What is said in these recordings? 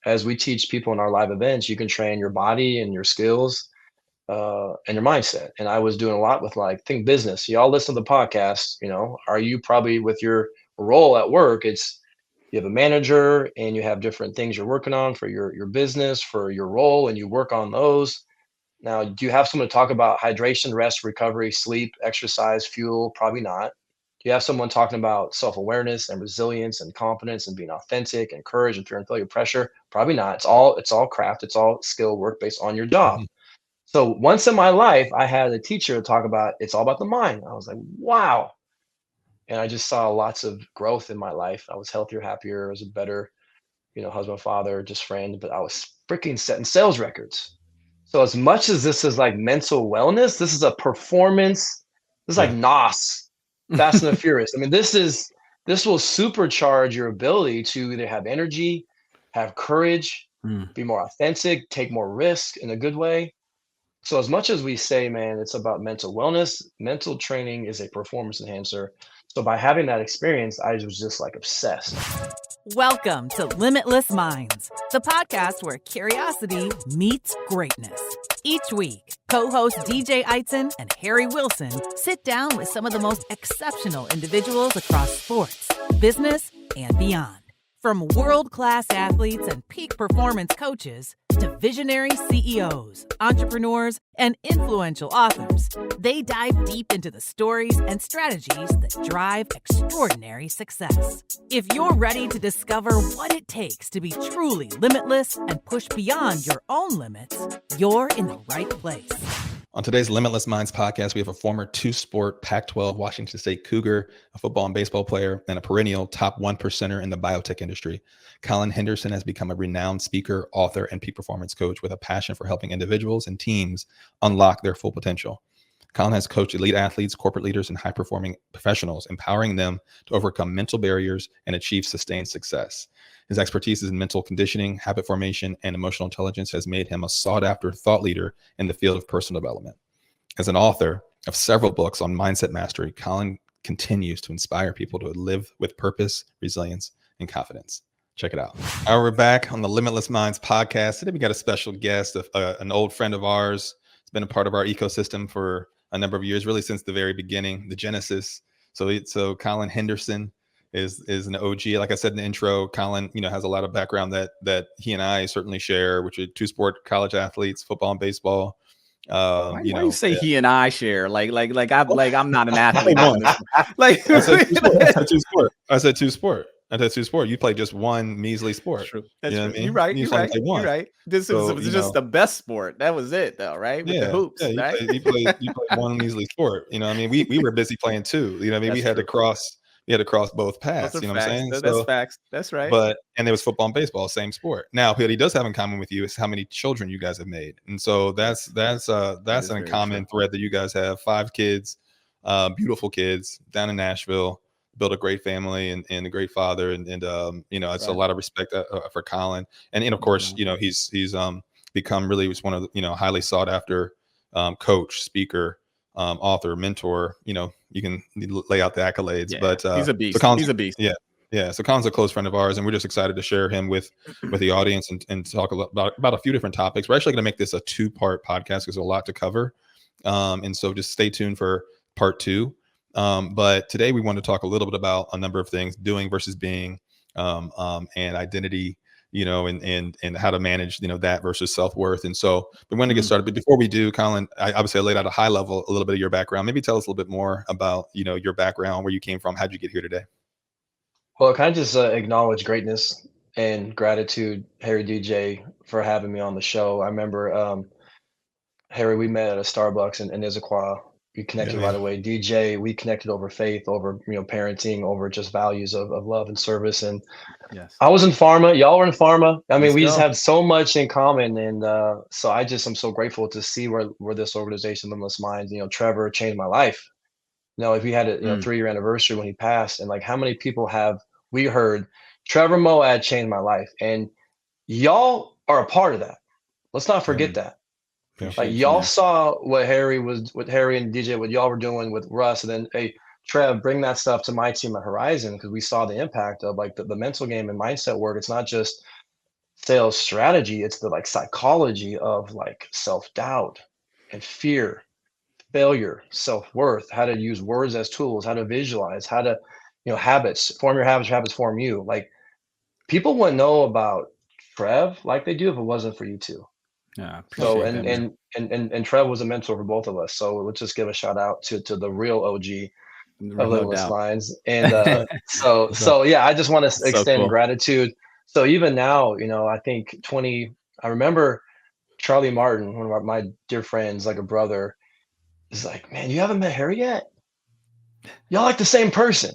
as we teach people in our live events, you can train your body and your skills and your mindset. And I was doing a lot with like think business. Y'all listen to the podcast, are you probably with your role at work? It's you have a manager and you have different things you're working on for your business, for your role, and you work on those. Now, do you have someone to talk about hydration, rest, recovery, sleep, exercise, fuel? Probably not. Do you have someone talking about self-awareness and resilience and confidence and being authentic and courage and fear and failure, pressure? Probably not. It's all craft, it's all skill work based on your job. Mhm. So once in my life, I had a teacher talk about it's all about the mind. I was like, wow. And I just saw lots of growth in my life. I was healthier, happier, I was a better, husband, father, just friend, but I was freaking setting sales records. So as much as this is like mental wellness, this is a performance. This is like Yeah. NOS, Fast and the Furious. I mean, this will supercharge your ability to either have energy, have courage, Mm. be more authentic, take more risk in a good way. So as much as we say, man, it's about mental wellness, mental training is a performance enhancer. So by having that experience, I was just like obsessed. Welcome to Limitless Minds, the podcast where curiosity meets greatness. Each week, co-host DJ Eitzen and Harry Wilson sit down with some of the most exceptional individuals across sports, business, and beyond. From world-class athletes and peak performance coaches to visionary CEOs, entrepreneurs, and influential authors, they dive deep into the stories and strategies that drive extraordinary success. If you're ready to discover what it takes to be truly limitless and push beyond your own limits, you're in the right place. On today's Limitless Minds podcast, we have a former two-sport Pac-12 Washington State Cougar, a football and baseball player, and a perennial top 1%er in the biotech industry. Collin Henderson has become a renowned speaker, author, and peak performance coach with a passion for helping individuals and teams unlock their full potential. Collin has coached elite athletes, corporate leaders, and high-performing professionals, empowering them to overcome mental barriers and achieve sustained success. His expertise in mental conditioning, habit formation, and emotional intelligence has made him a sought-after thought leader in the field of personal development. As an author of several books on mindset mastery, Collin continues to inspire people to live with purpose, resilience, and confidence. Check it out. All right, we're back on the Limitless Minds podcast. Today we got a special guest, an old friend of ours. It's been a part of our ecosystem for a number of years, really since the very beginning, the genesis. So Collin Henderson is an OG. Like I said in the intro, Collin, has a lot of background that he and I certainly share, which are two-sport college athletes, football and baseball. Why you say he and I share? Like I'm not an athlete. Like I said two-sport. I said two-sport. You play just one measly sport. True. That's you know true. what I mean? You're right. You're right. This is just the best sport. That was it, though, right? With the hoops. Yeah. Right? You play one measly sport. You know what I mean? We were busy playing two. You know what I mean? We had to cross both paths. You know what I'm saying? That's facts. That's right. And there was football and baseball, same sport. Now, what he does have in common with you is how many children you guys have made. And so that's an common thread that you guys have. 5 kids, beautiful kids down in Nashville, built a great family and a great father. And it's a lot of respect for Collin. And of course, he's become really one of the, highly sought after coach, speaker, author, mentor. You can lay out the accolades, but he's a beast. He's a beast. Yeah. So Collin's a close friend of ours, and we're just excited to share him with the audience and talk about a few different topics. We're actually going to make this a 2-part podcast because there's a lot to cover. And so just stay tuned for part 2. But today we want to talk a little bit about a number of things: doing versus being, and identity, and how to manage, that versus self-worth. And so we want to get started. But before we do, Collin, I laid out a high level, a little bit of your background. Maybe tell us a little bit more about, your background, where you came from, how'd you get here today? Well, can I just acknowledge greatness and gratitude, Harry DJ, for having me on the show. I remember, Harry, we met at a Starbucks in Issaquah. We connected right away. DJ, we connected over faith, over parenting, over just values of love and service. And I was in pharma. Y'all were in pharma. I mean, we just have so much in common. And so I'm so grateful to see where this organization, Limitless Minds, Trevor changed my life. If we had a 3-year anniversary when he passed, and like how many people have we heard Trevor Moad changed my life, and y'all are a part of that. Let's not forget that. Like y'all saw what Harry and DJ, what y'all were doing with Russ, and then hey, Trev, bring that stuff to my team at Horizon, because we saw the impact of like the mental game and mindset work. It's not just sales strategy, it's the like psychology of like self-doubt and fear, failure, self-worth, how to use words as tools, how to visualize, how to, habits, form your habits form you. Like people wouldn't know about Trev like they do if it wasn't for you two. Yeah, So appreciate that, man. and Trev was a mentor for both of us. So let's just give a shout out to the real OG of No Limitless doubt. Minds. And so yeah, I just want to So extend cool. gratitude. So even now, I think I remember Charlie Martin, one of my dear friends, like a brother, is like, man, you haven't met Harry yet? Y'all like the same person.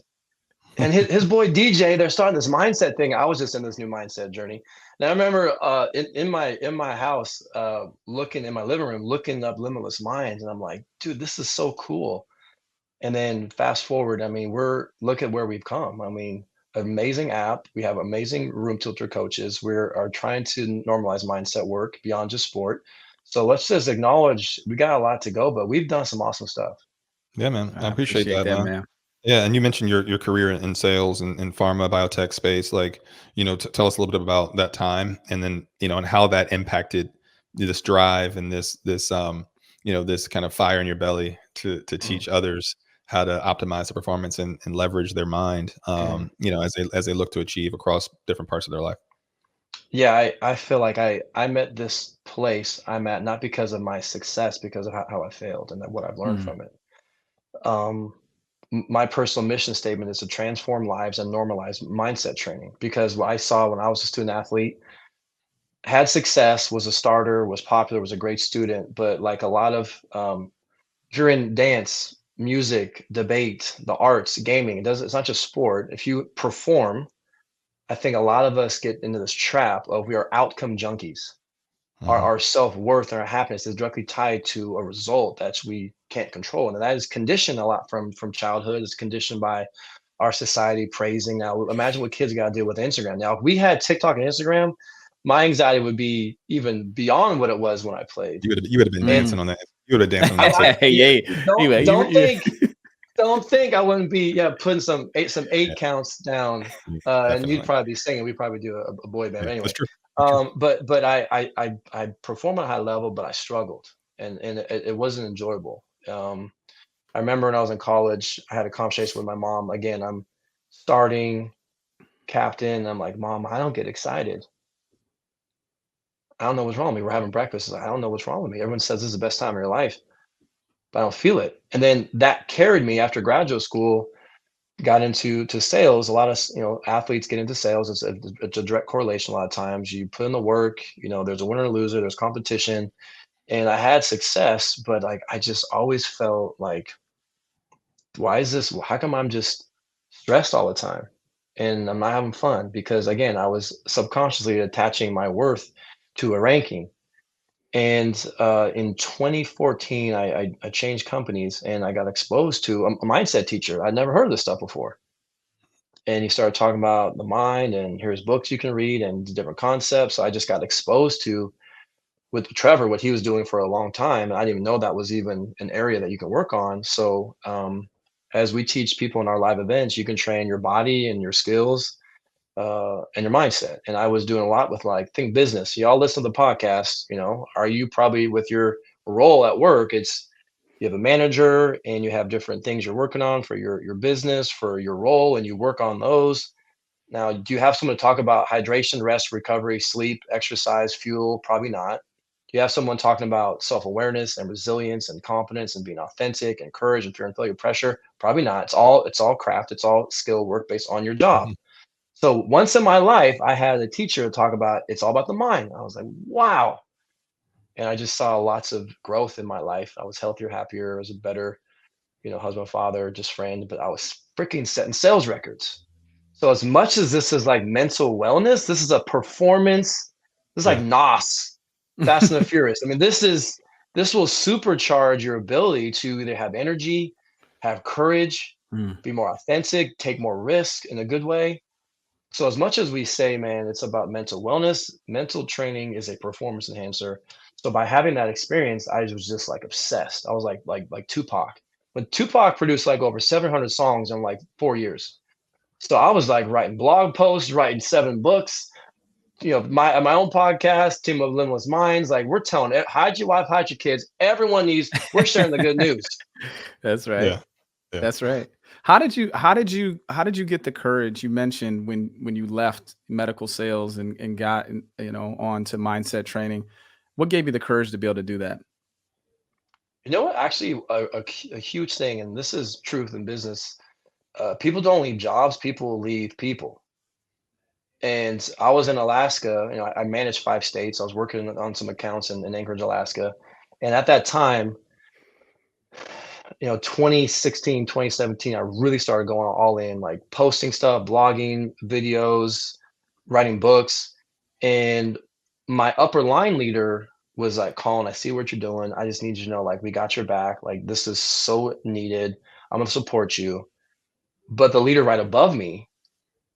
And his boy DJ, they're starting this mindset thing. I was just in this new mindset journey. And I remember in my house, looking in my living room, looking up Limitless Minds, and I'm like, dude, this is so cool. And then fast forward, I mean, look at where we've come. I mean, amazing app. We have amazing room tilter coaches. We are trying to normalize mindset work beyond just sport. So let's just acknowledge we got a lot to go, but we've done some awesome stuff. Yeah, man. I I appreciate that, man. man. Yeah, and you mentioned your career in sales and in pharma biotech space. Like, tell us a little bit about that time, and then and how that impacted this drive and this kind of fire in your belly to teach others how to optimize the performance and leverage their mind, as they look to achieve across different parts of their life. Yeah, I feel like I'm at this place I'm at not because of my success, because of how I failed and what I've learned Mm. from it. Um, my personal mission statement is to transform lives and normalize mindset training, because what I saw when I was a student athlete, had success, was a starter, was popular, was a great student, but like a lot of if you're in dance, music, debate, the arts, gaming, it's not just sport. If you perform, I think a lot of us get into this trap of we are outcome junkies. Mhm. Our self-worth and our happiness is directly tied to a result that we can't control. And that is conditioned a lot from childhood. It's conditioned by our society praising. Now, imagine what kids got to deal with Instagram. Now, if we had TikTok and Instagram, my anxiety would be even beyond what it was when I played. You would have been dancing Mm. on that. You would have danced on that. Hey, anyway, Don't think I wouldn't be putting some eight counts down, and you'd Definitely. probably be singing. We'd probably do a boy band Yeah, anyway. that's true. But I perform at a high level, but I struggled, and it wasn't enjoyable. I remember when I was in college, I had a conversation with my mom. Again, I'm starting captain. I'm like, Mom, I don't get excited. I don't know what's wrong with me. We're having breakfast. Like, I don't know what's wrong with me. Everyone says this is the best time of your life, but I don't feel it. And then that carried me after graduate school. Got into sales. A lot of athletes get into sales. It's a direct correlation. A lot of times you put in the work. There's a winner and loser. There's competition, and I had success, but like I just always felt like, why is this? How come I'm just stressed all the time, and I'm not having fun? Because again, I was subconsciously attaching my worth to a ranking. And in 2014, I changed companies, and I got exposed to a mindset teacher. I'd never heard of this stuff before. And he started talking about the mind, and here's books you can read and different concepts. So I just got exposed to, with Trevor, what he was doing for a long time. And I didn't even know that was even an area that you can work on. So as we teach people in our live events, you can train your body and your skills and your mindset. And I was doing a lot with like think business. Y'all listen to the podcast. Are you probably with your role at work? It's you have a manager and you have different things you're working on for your business, for your role, and you work on those. Now, do you have someone to talk about hydration, rest, recovery, sleep, exercise, fuel? Probably not. Do you have someone talking about self-awareness and resilience and confidence and being authentic and courage and fear and failure, pressure? Probably not. It's all craft. It's all skill work based on your job. Mhm. So once in my life, I had a teacher talk about it's all about the mind. I was like, wow. And I just saw lots of growth in my life. I was healthier, happier, I was a better, husband, father, just friend, but I was freaking setting sales records. So as much as this is like mental wellness, this is a performance. This is like Yeah. NOS, Fast and the Furious. I mean, this will supercharge your ability to either have energy, have courage, Mm. be more authentic, take more risk in a good way. So as much as we say, man, it's about mental wellness, mental training is a performance enhancer. So by having that experience, I was just like obsessed. I was like Tupac. When Tupac produced like over 700 songs in like 4 years. So I was like writing blog posts, writing 7 books, my own podcast, Team of Limitless Minds. Like we're telling it, hide your wife, hide your kids. Everyone needs. We're sharing the good news. That's right. Yeah. Yeah. That's right. How did you get the courage? You mentioned when you left medical sales and got on to mindset training. What gave you the courage to be able to do that? You know what? Actually, a huge thing, and this is truth in business. People don't leave jobs. People leave people. And I was in Alaska. I managed 5 states. I was working on some accounts in Anchorage, Alaska. And at that time, 2016, 2017, I really started going all in, like posting stuff, blogging, videos, writing books. And my upper line leader was like, Colin, I see what you're doing. I just need you to know, like, we got your back. Like, this is so needed. I'm going to support you. But the leader right above me,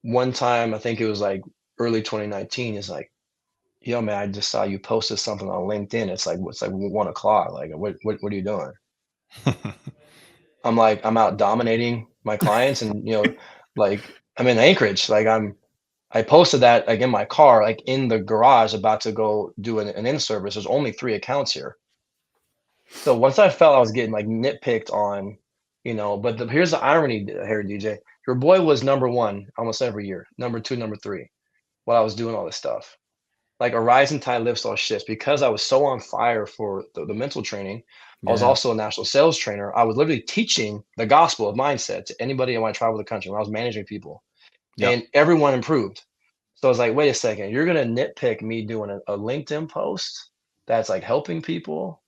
one time, I think it was like early 2019, is like, yo, man, I just saw you posted something on LinkedIn. It's like 1 o'clock. Like, what are you doing? I'm like, I'm out dominating my clients and, like I'm in Anchorage. Like I posted that like in my car, like in the garage about to go do an in-service. There's only 3 accounts here. So once I felt I was getting like nitpicked on, but here's the irony here, DJ. Your boy was number 1 almost every year, number 2, number 3, while I was doing all this stuff. Like a rising tide lifts all ships. Because I was so on fire for the mental training, I was also a national sales trainer. I was literally teaching the gospel of mindset to anybody when I travel the country, when I was managing people, and everyone improved. So I was like, wait a second, you're going to nitpick me doing a LinkedIn post that's like helping people?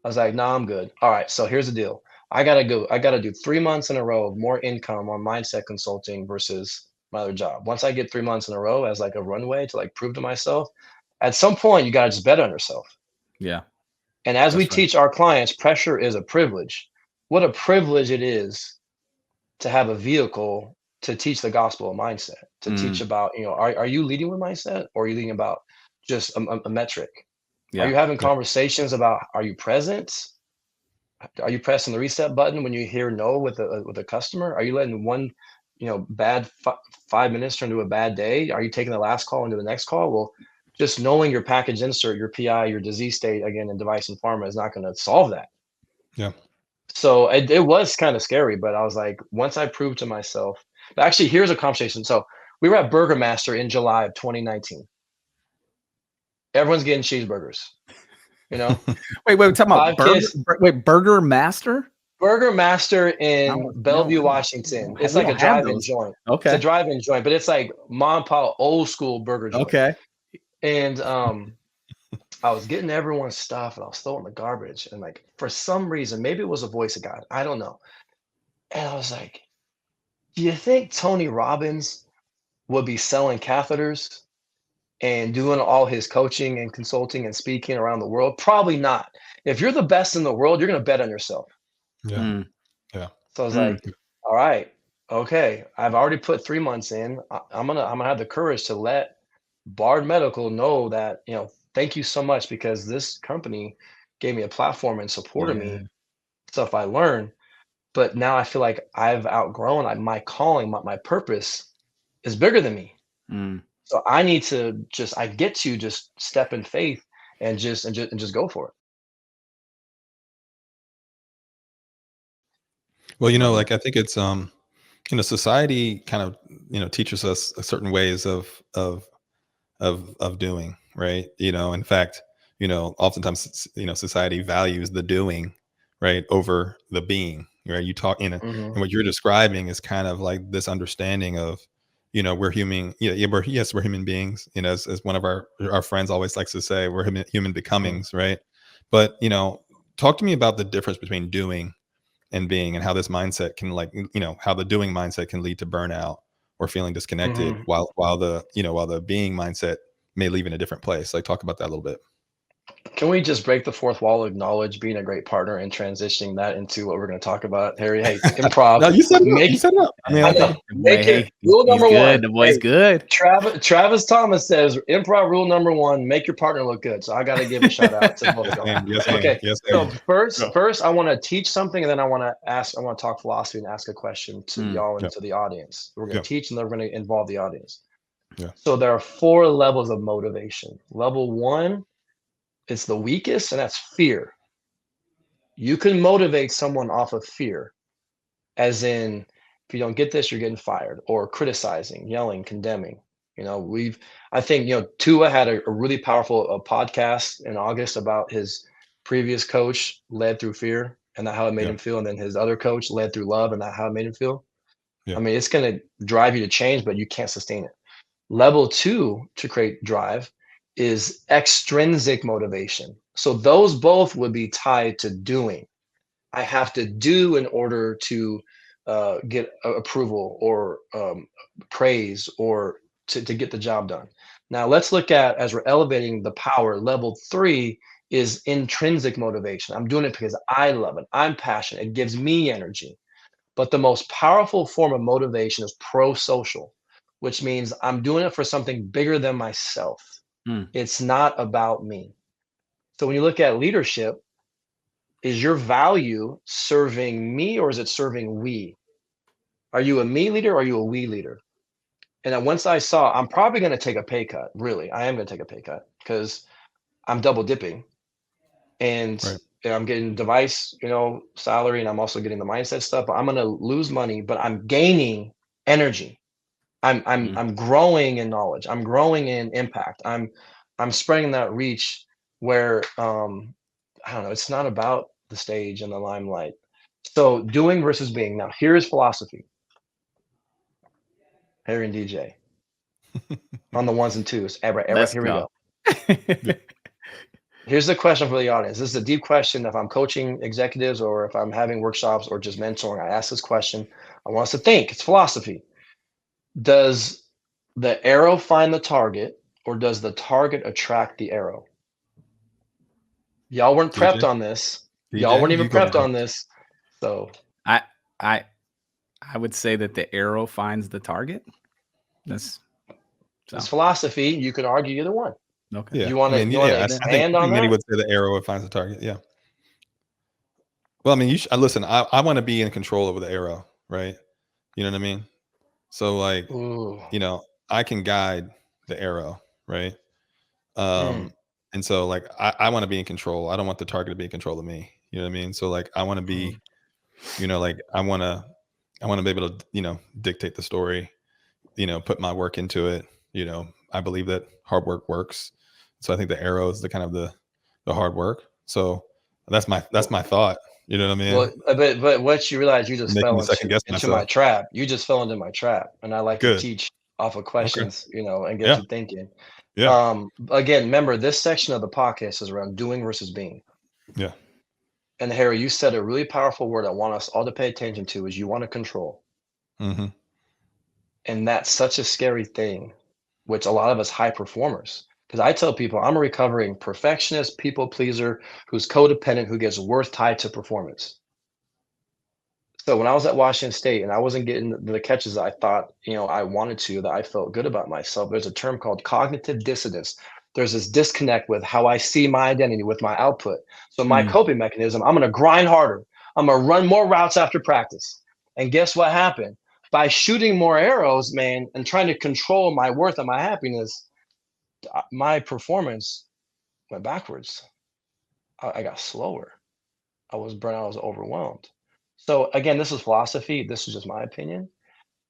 I was like, nah, I'm good. All right. So here's the deal. I got to do 3 months in a row of more income on mindset consulting versus my other job. Once I get 3 months in a row as like a runway to like prove to myself, at some point you got to just bet on yourself. Yeah. And as we That's right. teach our clients, pressure is a privilege. What a privilege it is to have a vehicle to teach the gospel of mindset, to teach about, are you leading with mindset, or are you leading about just a metric? Are Yeah. you having conversations about, are you present? Are you pressing the reset button when you hear no with a customer? Are you letting one, bad 5 minutes turn into a bad day? Are you taking the last call into the next call? Well, just knowing your package insert, your PI, your disease state, again, in device and pharma is not going to solve that. Yeah. So it was kind of scary, but I was like, once I proved to myself, but actually, here's a conversation. So we were at Burger Master in July of 2019. Everyone's getting cheeseburgers, Wait, we're talking about 5 kids. Burger Master? Burger Master No, in Bellevue, Washington. It's we like don't a have drive-in those. joint. Okay. It's a drive-in joint, but it's like mom and pop old school burger joint. Okay. And I was getting everyone's stuff and I was throwing the garbage. And like for some reason, maybe it was a voice of God. I don't know. And I was like, do you think Tony Robbins would be selling catheters and doing all his coaching and consulting and speaking around the world? Probably not. If you're the best in the world, you're going to bet on yourself. Yeah. Yeah. So I was like, all right, okay, I've already put 3 months in. I'm gonna have the courage to let Bard Medical know that, thank you so much, because this company gave me a platform and supported me, stuff I learned. But now I feel like I've outgrown my calling, my purpose is bigger than me. So I need to I get to just step in faith and just go for it. Well, like I think it's society kind of teaches us certain ways of doing, right? In fact, oftentimes society values the doing, right, over the being, right? You talk and what you're describing is kind of like this understanding of we're human, we're human beings, as one of our friends always likes to say, we're human becomings, right? But talk to me about the difference between doing and being, and how this mindset can how the doing mindset can lead to burnout or feeling disconnected, while the being mindset may leave in a different place. Like, talk about that a little bit. Can we just break the fourth wall, acknowledge being a great partner, and transitioning that into what we're going to talk about, Harry? Hey, improv. No, you set it up. I mean, make it rule number one. The boy's good. Travis Thomas says improv rule number 1: make your partner look good. So I got to give a shout out to both of them. Okay. So first, I want to teach something, and then I want to talk philosophy and ask a question to y'all and to the audience. We're going to teach, and then we're going to involve the audience. Yeah. So there are 4 levels of motivation. Level 1 is the weakest, and that's fear. You can motivate someone off of fear, as in, if you don't get this, you're getting fired, or criticizing, yelling, condemning. I think, Tua had a really powerful podcast in August about his previous coach led through fear and that how it made Yeah. him feel. And then his other coach led through love and that how it made him feel. Yeah. I mean, it's going to drive you to change, but you can't sustain it. Level 2 to create drive is extrinsic motivation. So those both would be tied to doing. I have to do in order to get approval or praise or to get the job done. Now, let's look at, as we're elevating the power, level 3 is intrinsic motivation. I'm doing it because I love it. I'm passionate. It gives me energy. But the most powerful form of motivation is pro-social, which means I'm doing it for something bigger than myself. Mm. It's not about me. So when you look at leadership, is your value serving me or is it serving we? Are you a me leader or are you a we leader? And then once I saw, I'm probably going to take a pay cut. Really, I am going to take a pay cut because I'm double dipping and Right. I'm getting device, salary, and I'm also getting the mindset stuff. But I'm going to lose money, but I'm gaining energy. I'm I'm Mm. I'm growing in knowledge. I'm growing in impact. I'm spreading that reach where I don't know, it's not about the stage and the limelight. So doing versus being. Now here's philosophy. Harry and DJ on the ones and twos. Let's Here we go. go. Here's the question for the audience. This is a deep question. If I'm coaching executives or if I'm having workshops or just mentoring, I ask this question. I want us to think. It's philosophy. Does the arrow find the target or does the target attract the arrow? Y'all weren't prepped DJ, on this. Y'all weren't even you go prepped ahead. on this. So I I I would say that the arrow finds the target. That's it's so philosophy. You can argue either one. okay. Yeah. You want I to mean, you want to yeah, expand I on think many that? would say the arrow finds the target. Yeah. Well, I mean, listen, I want to be in control over the arrow, right? You know what I mean? So like, Ooh. I can guide the arrow, right? Mm. And so like I want to be in control. I don't want the target to be in control of me. You know what I mean? So like I want to be, like I want to be able to, dictate the story, put my work into it. I believe that hard work works. So I think the arrow is the kind of the hard work. So that's my thought. You know what I mean? Well, but once you realize you just Making fell me second guess into my myself. trap, you just fell into my trap, and I like to Good. teach off of Okay. questions, and get Yeah. you thinking. Yeah. Again, remember this section of the podcast is around doing versus being. Yeah. And Harry, you said a really powerful word I want us all to pay attention to is you want to control. Mm-hmm. And that's such a scary thing, which a lot of us high performers, because I tell people I'm a recovering perfectionist, people pleaser, who's codependent, who gets worth tied to performance. So when I was at Washington State and I wasn't getting the catches that I thought, I wanted to, that I felt good about myself, there's a term called cognitive dissonance. There's this disconnect with how I see my identity with my output. So my Mm. coping mechanism, I'm going to grind harder. I'm going to run more routes after practice. And guess what happened? By shooting more arrows, man, and trying to control my worth and my happiness, my performance went backwards. I got slower. I was burnt out. I was overwhelmed. So again, this is philosophy. This is just my opinion.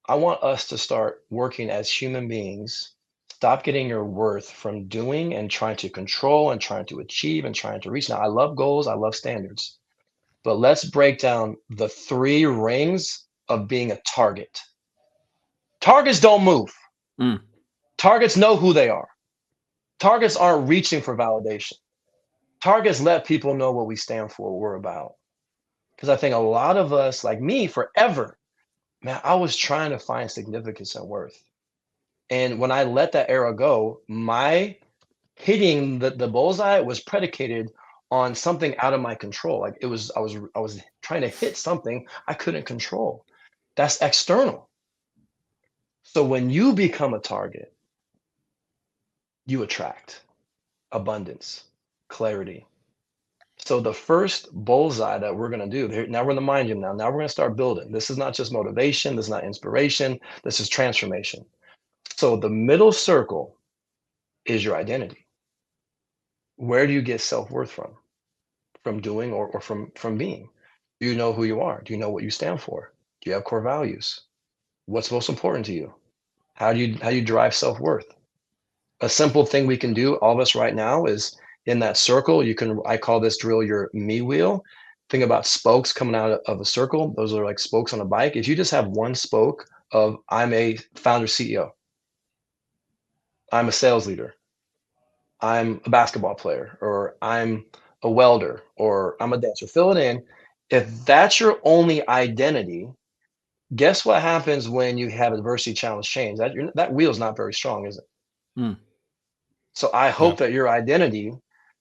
I want us to start working as human beings. Stop getting your worth from doing and trying to control and trying to achieve and trying to reach. Now, I love goals. I love standards. But let's break down the 3 rings of being a target. Targets don't move. Mm. Targets know who they are. Targets aren't reaching for validation. Targets let people know what we stand for, what we're about. Because I think a lot of us, like me, forever, man, I was trying to find significance and worth. And when I let that arrow go, my hitting the bullseye was predicated on something out of my control. Like I was trying to hit something I couldn't control. That's external. So when you become a target, you attract abundance, clarity. So the first bullseye that we're going to do now, we're in the mind gym now we're going to start building. This is not just motivation. This is not inspiration. This is transformation. So the middle circle is your identity. Where do you get self-worth from? From doing or from being? Do you know who you are? Do you know what you stand for? Do you have core values? What's most important to you? How do you derive self-worth? A simple thing we can do, all of us right now, is in that circle, I call this drill your me wheel. Think about spokes coming out of a circle. Those are like spokes on a bike. If you just have one spoke of I'm a founder CEO, I'm a sales leader, I'm a basketball player, or I'm a welder, or I'm a dancer, fill it in. If that's your only identity, guess what happens when you have adversity, challenge, change? That wheel is not very strong, is it? Mm. So I Yeah. hope that your identity,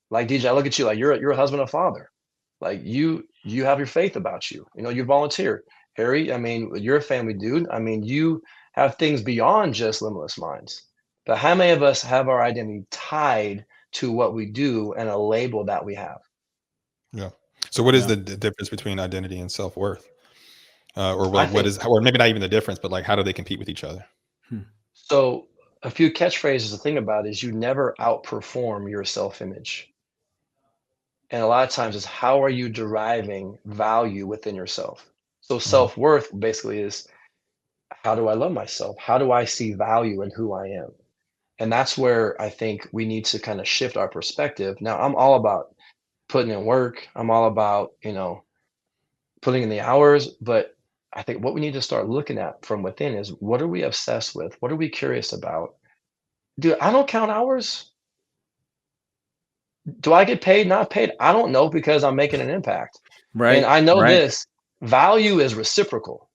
like DJ, I look at you like you're a husband and father. Like you have your faith about you. You know, you volunteer. Harry, I mean, you're a family dude. I mean, you have things beyond just limitless minds. But how many of us have our identity tied to what we do and a label that we have? Yeah. So what is Yeah. the difference between identity and self-worth? Or I like what think is, or maybe not even the difference, but like how do they compete with each other? Hmm. so. A few catchphrases to think about is you never outperform your self-image. And a lot of times it's how are you deriving value within yourself? So Mhm. self-worth basically is how do I love myself? How do I see value in who I am? And that's where I think we need to kind of shift our perspective. Now, I'm all about putting in work. I'm all about, putting in the hours, but I think what we need to start looking at from within is what are we obsessed with? What are we curious about? Dude, I don't count hours. Do I get paid, not paid? I don't know because I'm making an impact. And Right. I know Right. this value is reciprocal.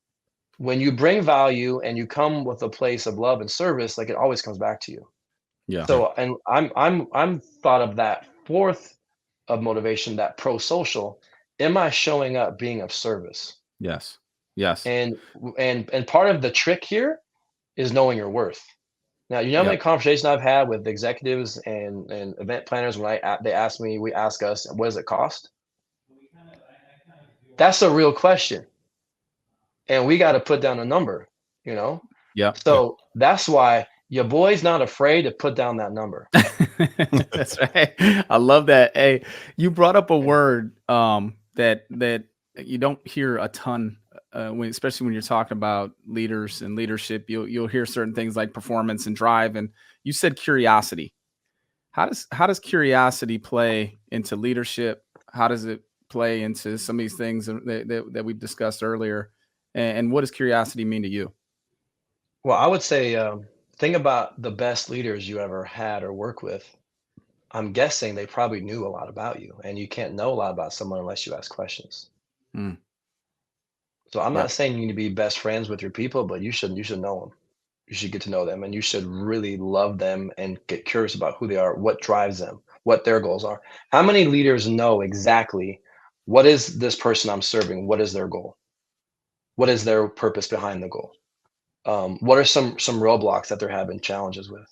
When you bring value and you come with a place of love and service, like it always comes back to you. Yeah. Yeah. So, and I'm thought of that fourth of motivation, that pro-social. Am I showing up being of service? Yes. Yes. And and part of the trick here is knowing your worth. Now, you know how many Yep. conversations I've had with executives and event planners when they ask me, we ask us, what does it cost? That's a real question. And we got to put down a number, you know? Yep. Yeah. So that's why your boy's not afraid to put down that number. That's right. I love that. Hey, you brought up a word that you don't hear a ton when, especially when you're talking about leaders and leadership. You'll hear certain things like performance and drive, and you said curiosity. How does curiosity play into leadership? How does it play into some of these things that we've discussed earlier? And what does curiosity mean to you? Well, I would say, think about the best leaders you ever had or work with. I'm guessing they probably knew a lot about you, and you can't know a lot about someone unless you ask questions. Mm, So I'm yeah. not saying you need to be best friends with your people, but you should know them. You should get to know them, and you should really love them and get curious about who they are, what drives them, what their goals are. How many leaders know exactly what is this person I'm serving? What is their goal? What is their purpose behind the goal? What are some roadblocks that they're having challenges with?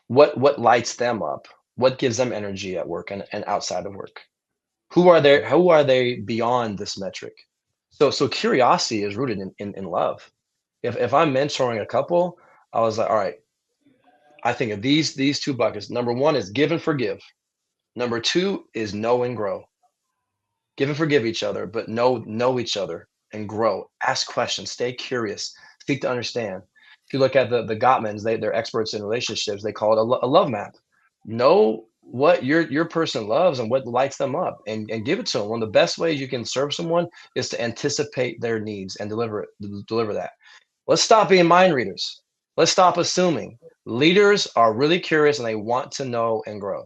What lights them up? What gives them energy at work and outside of work? Who are they beyond this metric? So curiosity is rooted in love. If I'm mentoring a couple, I was like, all right, I think of these two buckets. Number one is give and forgive. Number two is know and grow. Give and forgive each other, but know each other and grow. Ask questions, stay curious, seek to understand. If you look at the Gottmans, they're experts in relationships. They call it a love map. Know what your person loves and what lights them up, and give it to them. One of the best ways you can serve someone is to anticipate their needs and deliver that. Let's stop being mind readers. Let's stop assuming. Leaders are really curious and they want to know and grow.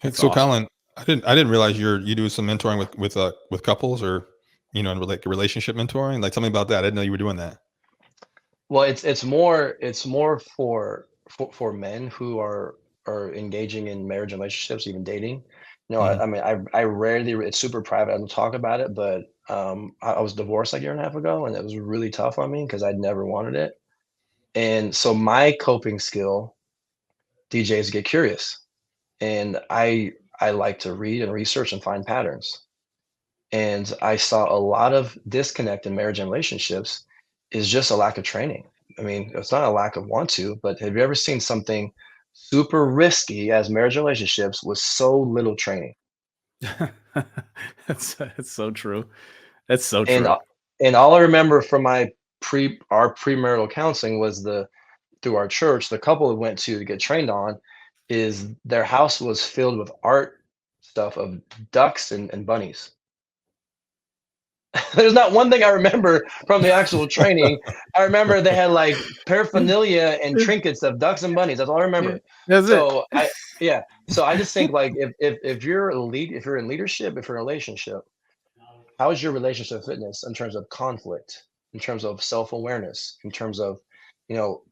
Hey, That's so awesome. Colin, I didn't realize you do some mentoring with couples, or and like relationship mentoring. Like tell me about that. I didn't know you were doing that. Well, it's more for men who are engaging in marriage and relationships, even dating. No, Mhm. I mean I rarely it's super private. I don't talk about it, but I was divorced like a year and a half ago, and it was really tough on me because I'd never wanted it. And so my coping skill, DJ, is get curious, and I like to read and research and find patterns. And I saw a lot of disconnect in marriage and relationships is just a lack of training. I mean, it's not a lack of want to, but have you ever seen something super risky as marriage and relationships with so little training? That's so true. That's so And true. and all I remember from our premarital counseling was through our church, the couple that went to get trained on is their house was filled with art stuff of ducks and bunnies. There's not one thing I remember from the actual training. I remember they had like paraphernalia and trinkets of ducks and bunnies. That's all I Yeah, remember. that's it. So I yeah. So I just think like if you're if you're in leadership, if you're in a relationship, how is your relationship fitness in terms of conflict, in terms of self-awareness, in terms of,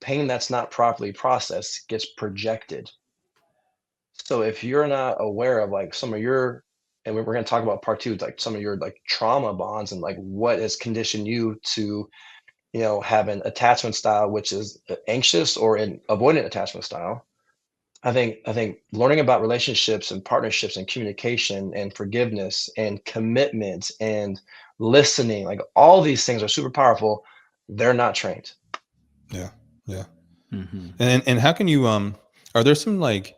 pain that's not properly processed gets projected. So if you're not aware of like some of your, and we're going to talk about part two, like some of your like trauma bonds and like what has conditioned you to, have an attachment style which is anxious or an avoidant attachment style. I think learning about relationships and partnerships and communication and forgiveness and commitment and listening, like all these things are super powerful. They're not trained. Yeah. Yeah. Mhm. And how can you are there some like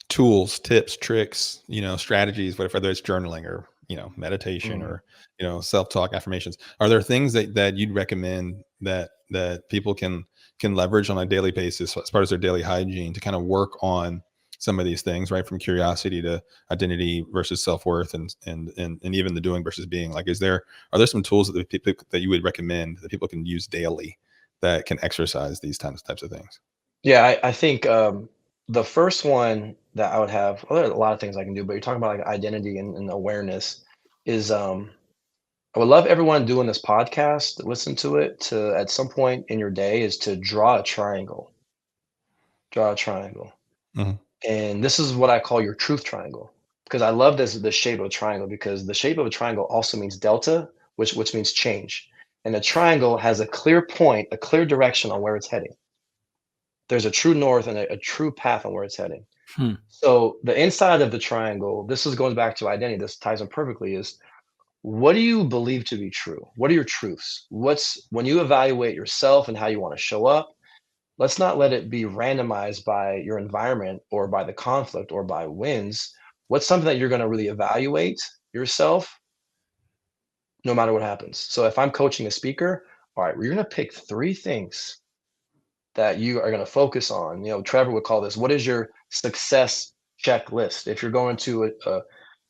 tools, tips, tricks, strategies, whether it's journaling or, meditation Mhm. or, self-talk affirmations. Are there things that you'd recommend that people can leverage on a daily basis as part of their daily hygiene to kind of work on some of these things, right? From curiosity to identity versus self-worth and even the doing versus being. Like, are there some tools that you would recommend that people can use daily that can exercise these types of things? Yeah, I think the first one that I would have, well, there are a lot of things I can do, but you're talking about like identity and awareness is I would love everyone doing this podcast to listen to it to at some point in your day is to draw a triangle. Draw a triangle. Mhm. And this is what I call your truth triangle. Because I love the shape of a triangle because the shape of a triangle also means delta, which means change. And a triangle has a clear point, a clear direction on where it's heading. There's a true north and a true path on where it's heading. Hmm. So the inside of the triangle, this is going back to identity. This ties in perfectly. Is what do you believe to be true? What are your truths? What's when you evaluate yourself and how you want to show up? Let's not let it be randomized by your environment or by the conflict or by wins. What's something that you're going to really evaluate yourself no matter what happens? So if I'm coaching a speaker, all right, we're going to pick three things that you are going to focus on. Trevor would call this what is your success checklist? If you're going to a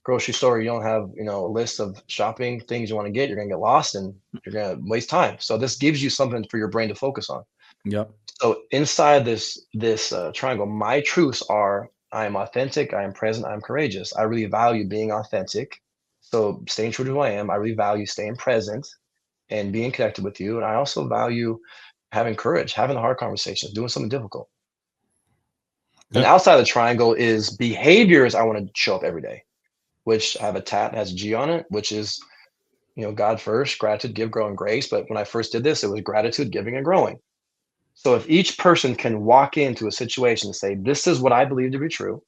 grocery store, you don't have, a list of shopping things you want to get, you're going to get lost and you're going to waste time. So this gives you something for your brain to focus on. Yep. So inside this triangle, my truths are I am authentic, I am present, I'm courageous. I really value being authentic. So staying true to who I am, I really value staying present and being connected with you. And I also value having courage, having the hard conversations, doing something difficult. And Yeah. outside of the triangle is behaviors I want to show up every day, which I have a tat has a G on it, which is, God first, gratitude, give, grow, and grace. But when I first did this, it was gratitude, giving, and growing. So if each person can walk into a situation and say, this is what I believe to be true.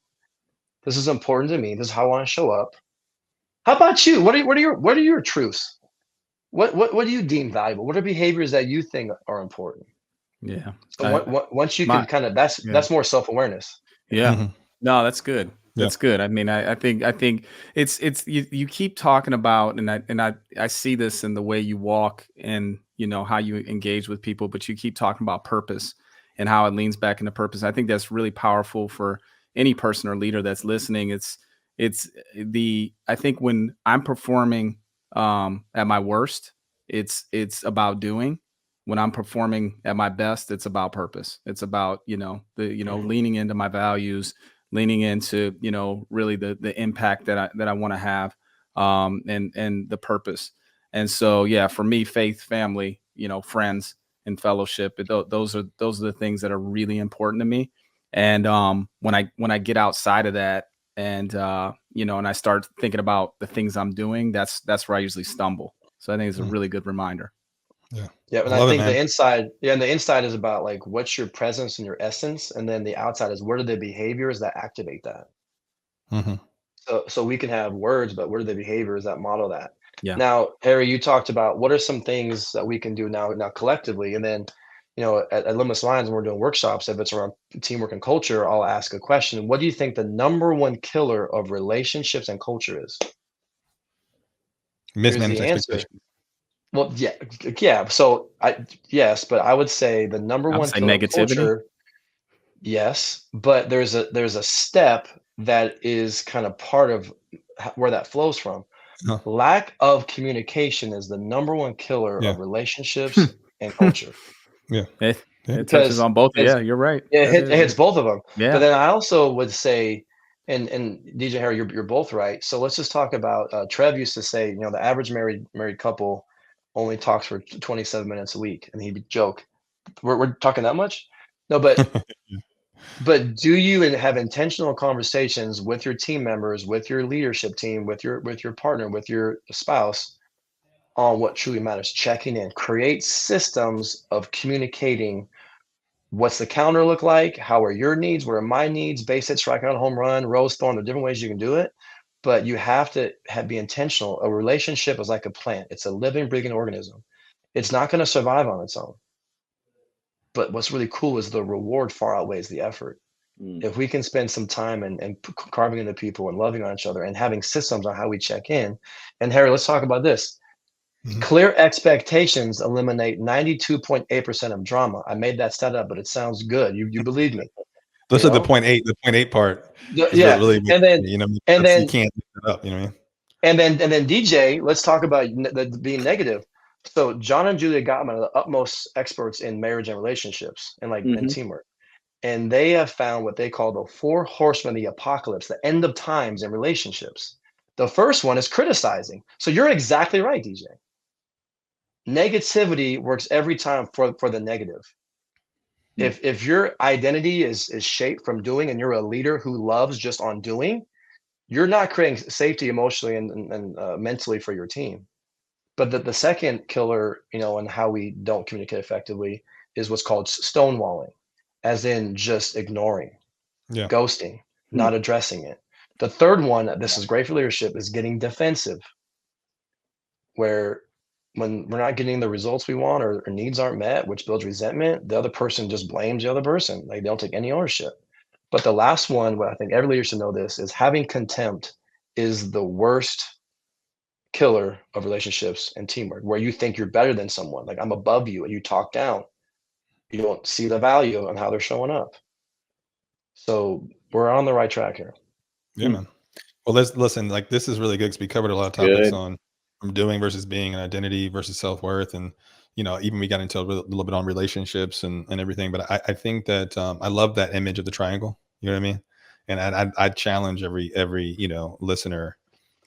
This is important to me. This is how I want to show up. How about you? What are your truths? What do you deem valuable? What are behaviors that you think are important? Yeah. So once you My can kind of yeah. that's more self-awareness. Yeah. Mhm. No, that's good. Yeah. That's good. I mean, I think it's you keep talking about, and I see this in the way you walk and how you engage with people, but you keep talking about purpose and how it leans back into purpose. I think that's really powerful for any person or leader that's listening. It's the I think when I'm performing at my worst, it's about doing. When I'm performing at my best, it's about purpose. It's about, Mhm. leaning into my values, leaning into, really the impact that I want to have, and the purpose. And so, yeah, for me, faith, family, friends and fellowship, those are the things that are really important to me. And when I get outside of that and and I start thinking about the things I'm doing, that's where I usually stumble. So I think it's a Mm. really good reminder. Yeah. Yeah, I and I love it, think man. the inside is about like what's your presence and your essence, and then the outside is what are the behaviors that activate that. Mhm. So we can have words, but what are the behaviors that model that? Yeah. Now, Harry, you talked about what are some things that we can do now collectively, and then, at Limitless Minds, when we're doing workshops, if it's around teamwork and culture, I'll ask a question. What do you think the number one killer of relationships and culture is? Here's Mismanaged the answer. expectations. Well, yeah, yeah. So yes, but I would say the number I would one say killer of negativity. culture, yes, but there's a step that is kind of part of where that flows from. Huh. Lack of communication is the number one killer Yeah. of relationships and culture Yeah. It Yeah. it touches because on both. it's Yeah, you're right. That it is. hits both of them. But Yeah. then I also would say, and DJ Harry, you're both right. So let's just talk about Trev used to say, the average married couple only talks for 27 minutes a week, and he'd joke, "We're talking that much?" No, but do you have intentional conversations with your team members, with your leadership team, with your partner, with your spouse on what truly matters? Checking in, create systems of communicating. What's the calendar look like? How are your needs? What are my needs? Base hit, strike out, home run, rose thorn. There are different ways you can do it, but you have to be intentional. A relationship is like a plant. It's a living, breathing organism. It's not going to survive on its own. But what's really cool is the reward far outweighs the effort. Mm. If we can spend some time and carving into people and loving on each other and having systems on how we check in. And Harry, let's talk about this. Mhm. Clear expectations eliminate 92.8% of drama. I made that stat up, but it sounds good. You believe me. Especially know? the point eight part is what Yeah. really makes And then me, and you then can't make that up. You know what I mean? and then DJ, let's talk about being negative. So John and Julia Gottman are the utmost experts in marriage and relationships and and Mhm. teamwork. And they have found what they call the four horsemen of the apocalypse, the end of times in relationships. The first one is criticizing. So you're exactly right, DJ. Negativity works every time for the negative. If your identity is shaped from doing and you're a leader who loves just on doing, you're not creating safety emotionally and mentally for your team. But the second killer, and how we don't communicate effectively is what's called stonewalling, as in just ignoring, Yeah. ghosting, Hmm. not addressing it. The third one, this Yeah. is great for leadership, is getting defensive, where when we're not getting the results we want or needs aren't met, which builds resentment, the other person just blames the other person. Like they don't take any ownership. But the last one, what I think every leader should know this, is having contempt is the worst killer of relationships and teamwork, where you think you're better than someone. Like I'm above you and you talk down. You don't see the value on how they're showing up. So we're on the right track here. Yeah, man. Well, let's listen. Like this is really good because we covered a lot of topics Good. on from doing versus being, and identity versus self worth, and even we got into a little bit on relationships and everything. But I think that I love that image of the triangle. You know what I mean? And I challenge every listener,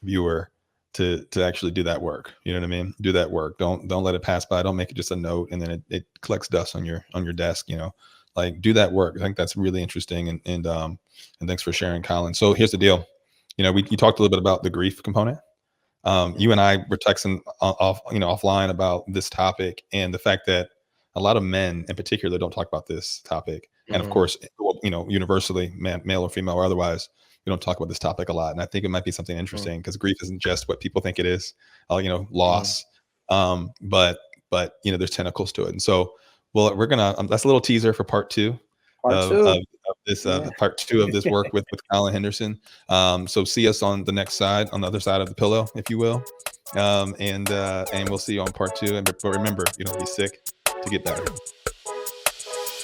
viewer to actually do that work. You know what I mean? Do that work. Don't let it pass by. Don't make it just a note and then it collects dust on your desk. Like do that work. I think that's really interesting. And thanks for sharing, Collin. So here's the deal. You talked a little bit about the grief component. You and I were texting offline about this topic and the fact that a lot of men in particular don't talk about this topic. And of Mhm. course, universally, male or female or otherwise, we don't talk about this topic a lot. And I think it might be something interesting because grief isn't just what people think it is, loss. But there's tentacles to it. And so, well, we're gonna that's a little teaser for part two Part of, two. of, of this Yeah. part two of this work with Collin Henderson. So see us on the next side, on the other side of the pillow, if you will. And we'll see you on part two. But remember, you don't be sick to get better.